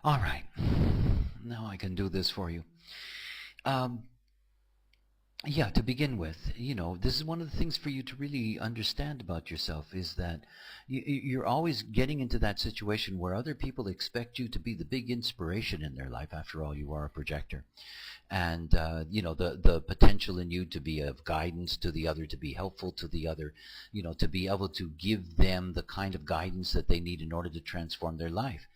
All right. Now I can do this for you. Um, yeah, to begin with, this is one of the things for you to really understand about yourself is that you're always getting into that situation where other people expect you to be the big inspiration in their life. After all, you are a projector. And, the potential in you to be of guidance to the other, to be helpful to the other, to be able to give them the kind of guidance that they need in order to transform their life.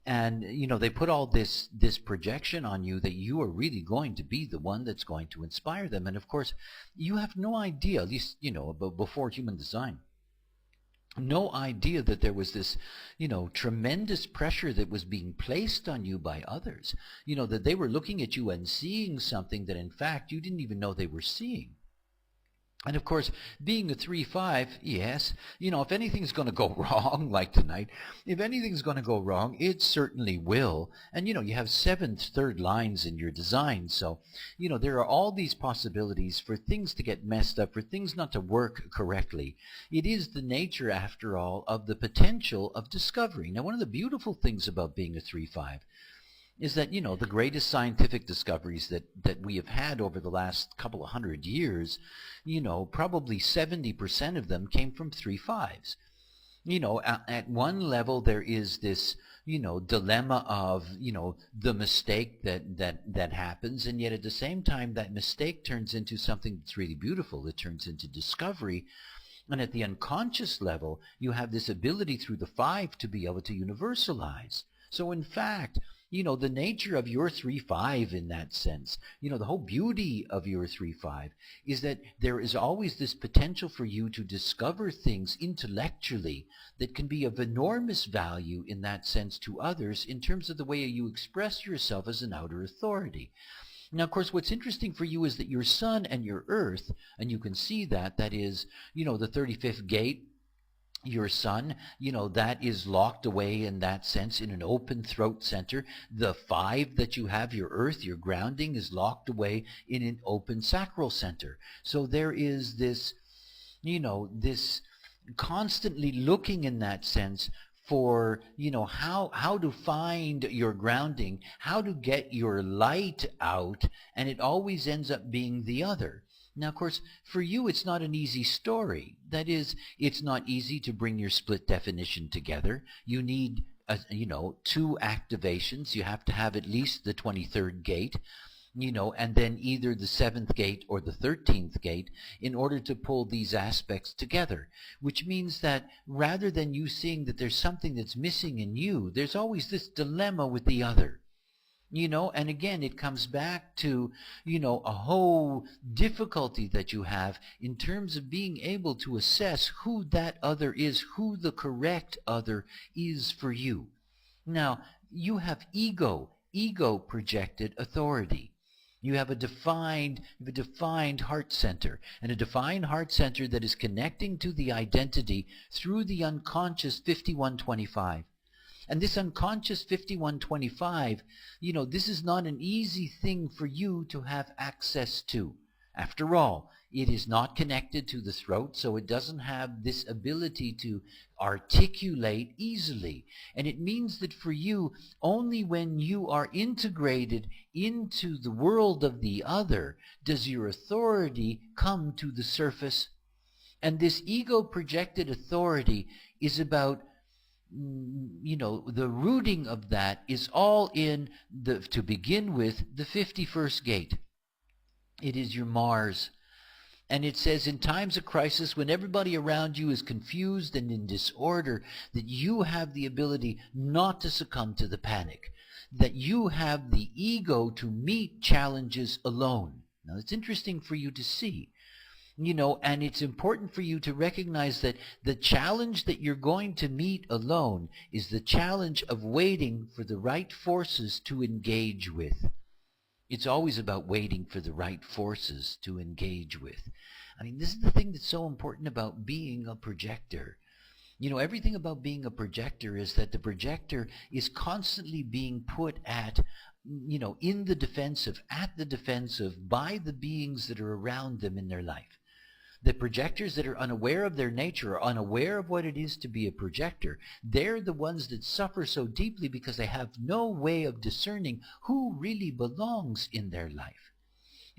And they put all this projection on you that you are really going to be the one that's going to inspire them. And of course, you have no idea, at least before human design, no idea that there was this tremendous pressure that was being placed on you by others, that they were looking at you and seeing something that in fact you didn't even know they were seeing. And of course, being a 3-5, yes, if anything's going to go wrong, like tonight, if anything's going to go wrong, it certainly will. And, you have 7 third lines in your design. So, there are all these possibilities for things to get messed up, for things not to work correctly. It is the nature, after all, of the potential of discovery. Now, one of the beautiful things about being a 3-5 is that, the greatest scientific discoveries that we have had over the last couple of 100 years, probably 70% of them came from 3-5s. At one level there is this, dilemma of, the mistake that happens, and yet at the same time that mistake turns into something that's really beautiful. It turns into discovery. And at the unconscious level, you have this ability through the 5 to be able to universalize. So in fact, the nature of your 3-5 in that sense, the whole beauty of your 3-5 is that there is always this potential for you to discover things intellectually that can be of enormous value in that sense to others in terms of the way you express yourself as an outer authority. Now, of course, what's interesting for you is that your sun and your earth, and you can see that is, the 35th gate, your sun, that is locked away in that sense in an open throat center. The 5 that you have, your earth, your grounding, is locked away in an open sacral center. So there is this, this constantly looking in that sense for, how to find your grounding, how to get your light out, and it always ends up being the other. Now, of course, for you, it's not an easy story. That is, it's not easy to bring your split definition together. You need, 2 activations. You have to have at least the 23rd gate, and then either the 7th gate or the 13th gate in order to pull these aspects together, which means that rather than you seeing that there's something that's missing in you, there's always this dilemma with the other. And again, it comes back to, a whole difficulty that you have in terms of being able to assess who that other is, who the correct other is for you. Now, you have ego projected authority. You have a defined heart center, and a defined heart center that is connecting to the identity through the unconscious 5125. And this unconscious 5125, this is not an easy thing for you to have access to. After all, it is not connected to the throat, so it doesn't have this ability to articulate easily. And it means that for you, only when you are integrated into the world of the other does your authority come to the surface. And this ego projected authority is about, the rooting of that is all in to begin with, the 51st gate. It is your Mars. And it says in times of crisis, when everybody around you is confused and in disorder, that you have the ability not to succumb to the panic, that you have the ego to meet challenges alone. Now, it's interesting for you to see. And it's important for you to recognize that the challenge that you're going to meet alone is the challenge of waiting for the right forces to engage with. It's always about waiting for the right forces to engage with. I mean, this is the thing that's so important about being a projector. Everything about being a projector is that the projector is constantly being put at, in the defensive, at the defensive by the beings that are around them in their life. The projectors that are unaware of their nature, are unaware of what it is to be a projector, they're the ones that suffer so deeply because they have no way of discerning who really belongs in their life.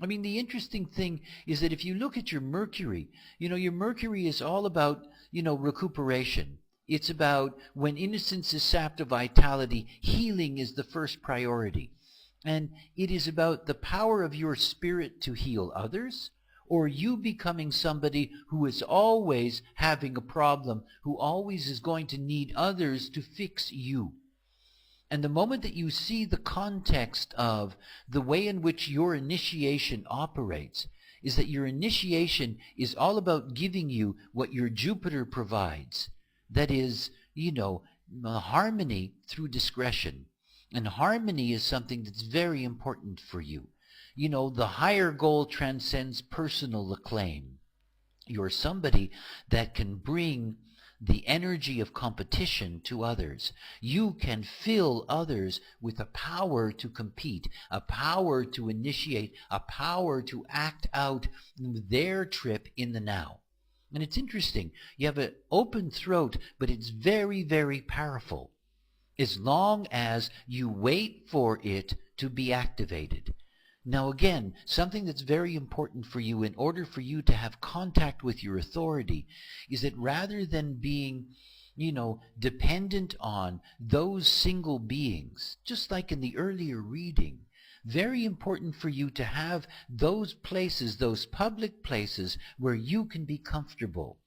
I mean, the interesting thing is that if you look at your Mercury, your Mercury is all about, recuperation. It's about when innocence is sapped of vitality, healing is the first priority. And it is about the power of your spirit to heal others, or you becoming somebody who is always having a problem, who always is going to need others to fix you. And the moment that you see the context of the way in which your initiation operates, is that your initiation is all about giving you what your Jupiter provides. That is, harmony through discretion. And harmony is something that's very important for you. The higher goal transcends personal acclaim. You're somebody that can bring the energy of competition to others. You can fill others with a power to compete, a power to initiate, a power to act out their trip in the now. And it's interesting. You have an open throat, but it's very, very powerful, as long as you wait for it to be activated. Now again, something that's very important for you in order for you to have contact with your authority is that rather than being, dependent on those single beings, just like in the earlier reading, very important for you to have those places, those public places where you can be comfortable.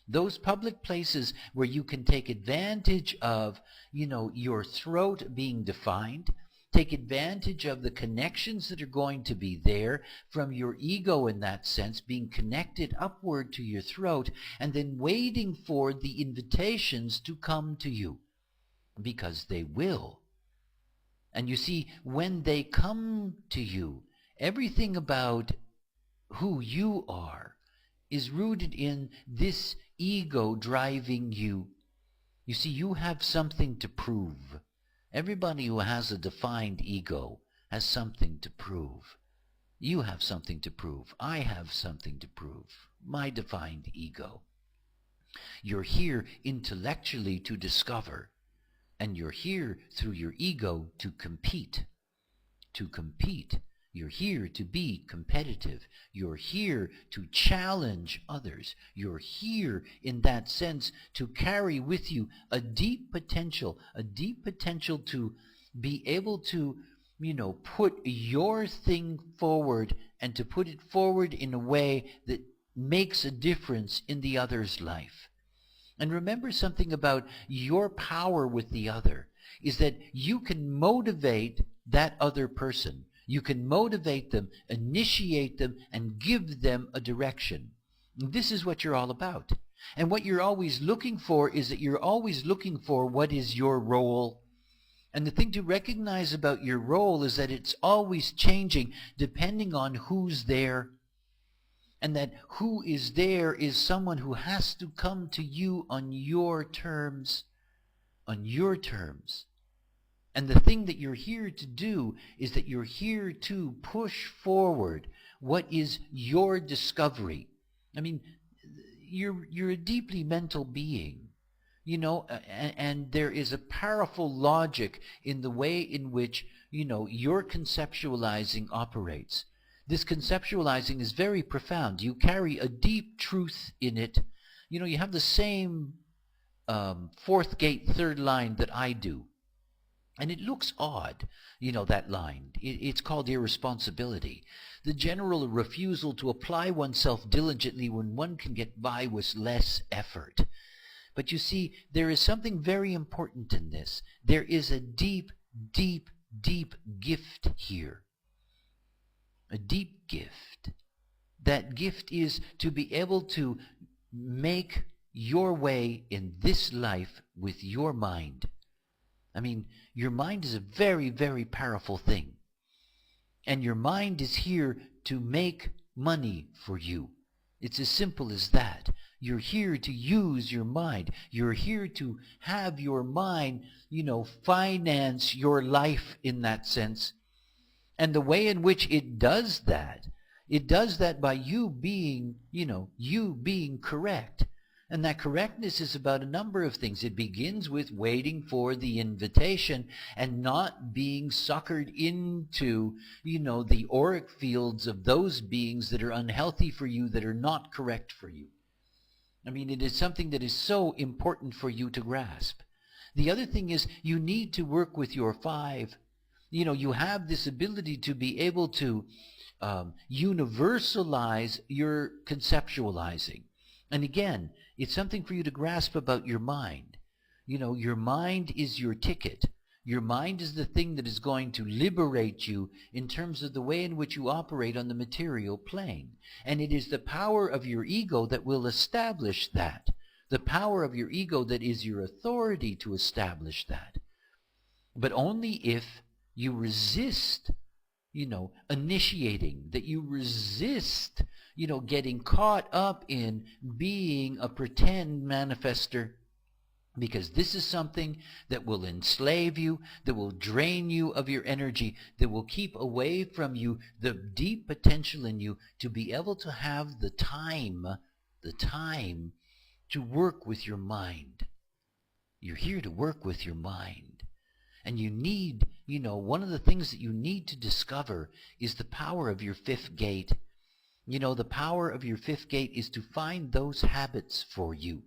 Those public places where you can take advantage of, your throat being defined, take advantage of the connections that are going to be there from your ego in that sense, being connected upward to your throat, and then waiting for the invitations to come to you, because they will. And you see, when they come to you, everything about who you are is rooted in this ego driving you. You see, you have something to prove. Everybody who has a defined ego has something to prove. You have something to prove. I have something to prove. My defined ego. You're here intellectually to discover, and you're here through your ego to compete. To compete. You're here to be competitive. You're here to challenge others. You're here in that sense to carry with you a deep potential to be able to, put your thing forward, and to put it forward in a way that makes a difference in the other's life. And remember something about your power with the other, is that you can motivate that other person. You can motivate them, initiate them, and give them a direction. And this is what you're all about. And what you're always looking for is that you're always looking for what is your role. And the thing to recognize about your role is that it's always changing depending on who's there. And that who is there is someone who has to come to you on your terms. On your terms. And the thing that you're here to do is that you're here to push forward what is your discovery. I mean, you're a deeply mental being, and there is a powerful logic in the way in which, your conceptualizing operates. This conceptualizing is very profound. You carry a deep truth in it. You have the same fourth gate, third line that I do. And it looks odd, that line. It's called irresponsibility. The general refusal to apply oneself diligently when one can get by with less effort. But you see, there is something very important in this. There is a deep, deep, deep gift here. A deep gift. That gift is to be able to make your way in this life with your mind. I mean, your mind is a very, very powerful thing. And your mind is here to make money for you. It's as simple as that. You're here to use your mind. You're here to have your mind, finance your life in that sense. And the way in which it does that It does that by you being, you being correct. And that correctness is about a number of things. It begins with waiting for the invitation and not being suckered into, the auric fields of those beings that are unhealthy for you, that are not correct for you. I mean, it is something that is so important for you to grasp. The other thing is you need to work with your five. You have this ability to be able to universalize your conceptualizing. And again, it's something for you to grasp about your mind. Your mind is your ticket. Your mind is the thing that is going to liberate you in terms of the way in which you operate on the material plane. And it is the power of your ego that will establish that. The power of your ego that is your authority to establish that. But only if you resist, initiating, that you resist, getting caught up in being a pretend manifester. Because this is something that will enslave you, that will drain you of your energy, that will keep away from you the deep potential in you to be able to have the time to work with your mind. You're here to work with your mind. And you need, one of the things that you need to discover is the power of your fifth gate. The power of your fifth gate is to find those habits for you.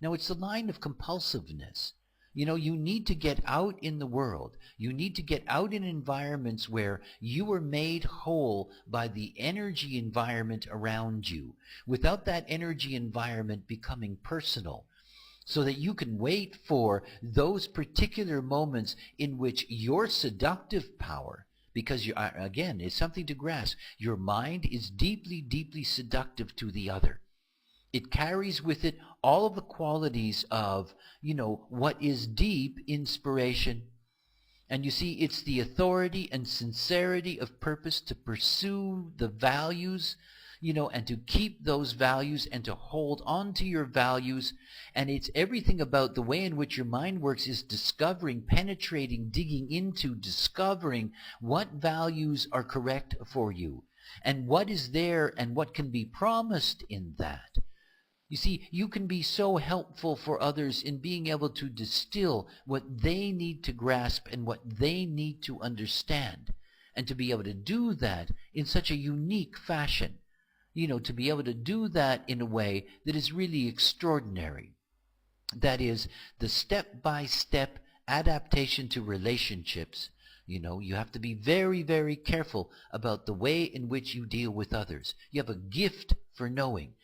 Now, it's the line of compulsiveness. You need to get out in the world. You need to get out in environments where you are made whole by the energy environment around you, without that energy environment becoming personal, so that you can wait for those particular moments in which your seductive power, because, again, it's something to grasp, your mind is deeply, deeply seductive to the other. It carries with it all of the qualities of, what is deep inspiration. And you see, it's the authority and sincerity of purpose to pursue the values, and to keep those values and to hold on to your values. And it's everything about the way in which your mind works is discovering, penetrating, digging into, discovering what values are correct for you and what is there and what can be promised in that. You see, you can be so helpful for others in being able to distill what they need to grasp and what they need to understand. And to be able to do that in such a unique fashion. To be able to do that in a way that is really extraordinary. That is the step-by-step adaptation to relationships. You have to be very, very careful about the way in which you deal with others. You have a gift for knowing.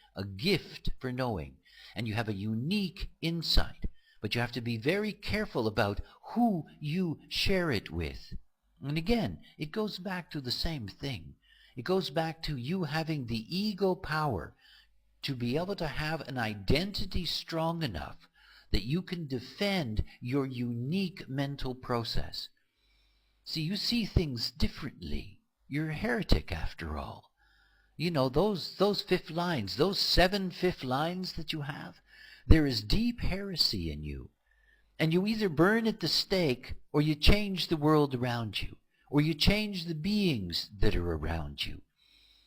And you have a unique insight, but you have to be very careful about who you share it with. And again, it goes back to the same thing. It goes back to you having the ego power to be able to have an identity strong enough that you can defend your unique mental process. See, you see things differently. You're a heretic after all. Those fifth lines, those 7 fifth lines that you have, there is deep heresy in you. And you either burn at the stake, or you change the world around you, or you change the beings that are around you.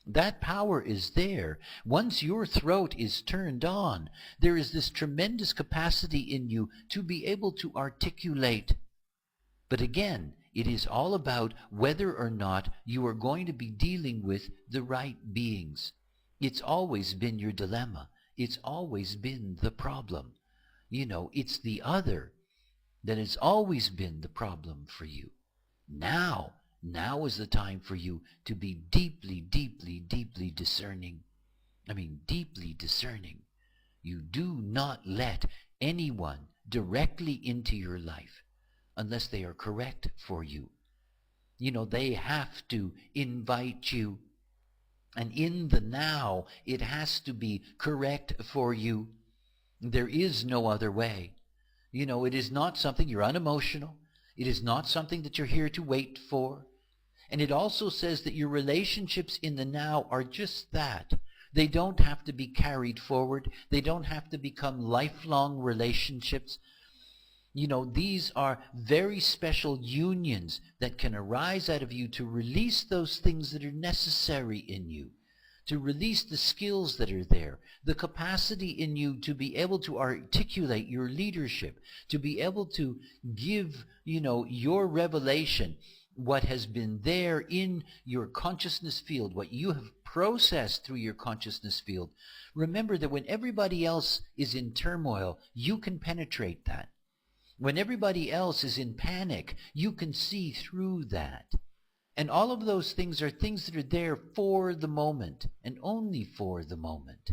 That power is there. Once your throat is turned on, there is this tremendous capacity in you to be able to articulate. But again, it is all about whether or not you are going to be dealing with the right beings. It's always been your dilemma. It's always been the problem. It's the other that has always been the problem for you. Now is the time for you to be deeply, deeply, deeply discerning. Deeply discerning. You do not let anyone directly into your life unless they are correct for you. They have to invite you. And in the now, it has to be correct for you. There is no other way. It is not something you're unemotional. It is not something that you're here to wait for. And it also says that your relationships in the now are just that. They don't have to be carried forward. They don't have to become lifelong relationships. These are very special unions that can arise out of you to release those things that are necessary in you. to release the skills that are there, the capacity in you to be able to articulate your leadership, to be able to give, your revelation, what has been there in your consciousness field, what you have processed through your consciousness field. Remember that when everybody else is in turmoil, you can penetrate that. When everybody else is in panic, you can see through that. And all of those things are things that are there for the moment, and only for the moment.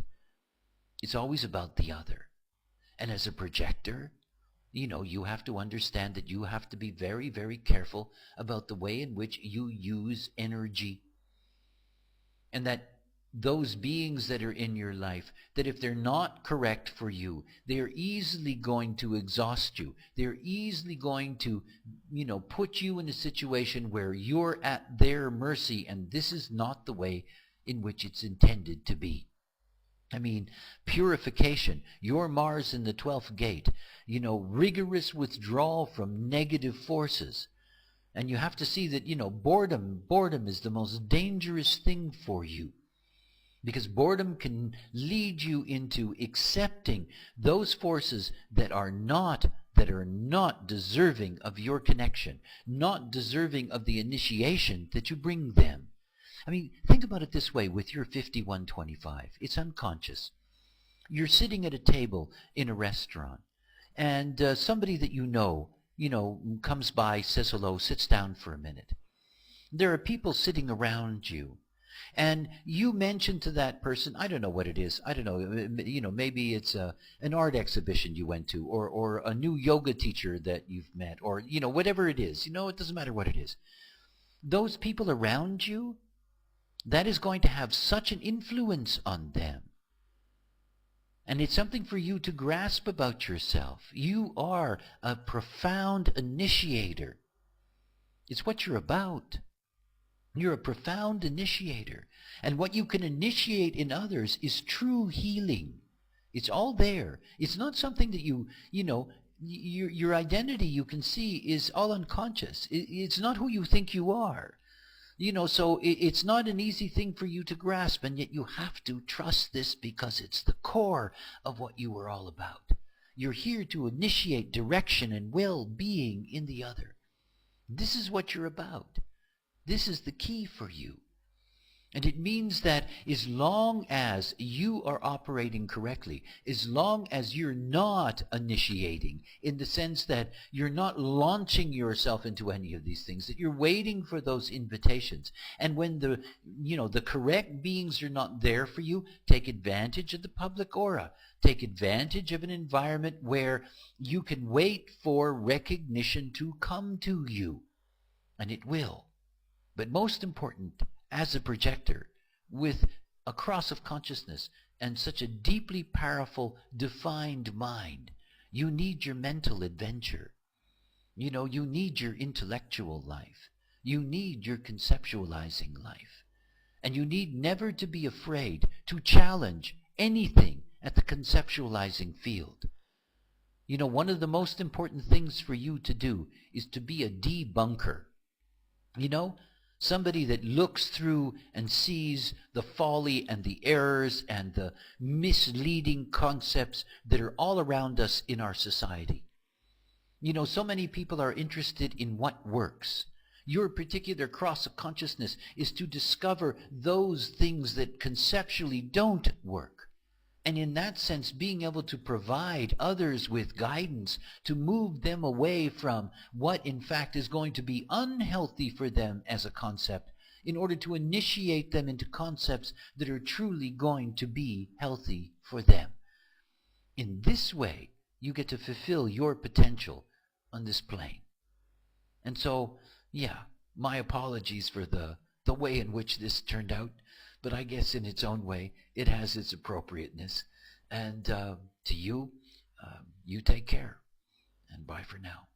It's always about the other. And as a projector, you have to understand that you have to be very, very careful about the way in which you use energy. And that those beings that are in your life, that if they're not correct for you, they're easily going to exhaust you. They're easily going to, put you in a situation where you're at their mercy, and this is not the way in which it's intended to be. I mean, purification, your Mars in the 12th gate, rigorous withdrawal from negative forces. And you have to see that, boredom is the most dangerous thing for you. Because boredom can lead you into accepting those forces that are not deserving of your connection, not deserving of the initiation that you bring them. I mean, think about it this way with your 5125. It's unconscious. You're sitting at a table in a restaurant, and somebody that comes by, says hello, sits down for a minute. There are people sitting around you, and you mention to that person, I don't know what it is. I don't know, maybe it's an art exhibition you went to, or a new yoga teacher that you've met, or, whatever it is. It doesn't matter what it is. Those people around you, that is going to have such an influence on them. And it's something for you to grasp about yourself. You are a profound initiator. It's what you're about. You're a profound initiator. And what you can initiate in others is true healing. It's all there. It's not something that your identity, you can see, is all unconscious. It's not who you think you are. So it's not an easy thing for you to grasp, and yet you have to trust this because it's the core of what you are all about. You're here to initiate direction and well-being in the other. This is what you're about. This is the key for you. And it means that as long as you are operating correctly, as long as you're not initiating, in the sense that you're not launching yourself into any of these things, that you're waiting for those invitations, and when the correct beings are not there for you, take advantage of the public aura. Take advantage of an environment where you can wait for recognition to come to you. And it will. But most important, as a projector, with a cross of consciousness and such a deeply powerful, defined mind, you need your mental adventure. You need your intellectual life. You need your conceptualizing life. And you need never to be afraid to challenge anything at the conceptualizing field. One of the most important things for you to do is to be a debunker. Somebody that looks through and sees the folly and the errors and the misleading concepts that are all around us in our society. So many people are interested in what works. Your particular cross of consciousness is to discover those things that conceptually don't work. And in that sense, being able to provide others with guidance to move them away from what in fact is going to be unhealthy for them as a concept, in order to initiate them into concepts that are truly going to be healthy for them. In this way, you get to fulfill your potential on this plane. And so, my apologies for the way in which this turned out. But I guess in its own way, it has its appropriateness. And to you, you take care. And bye for now.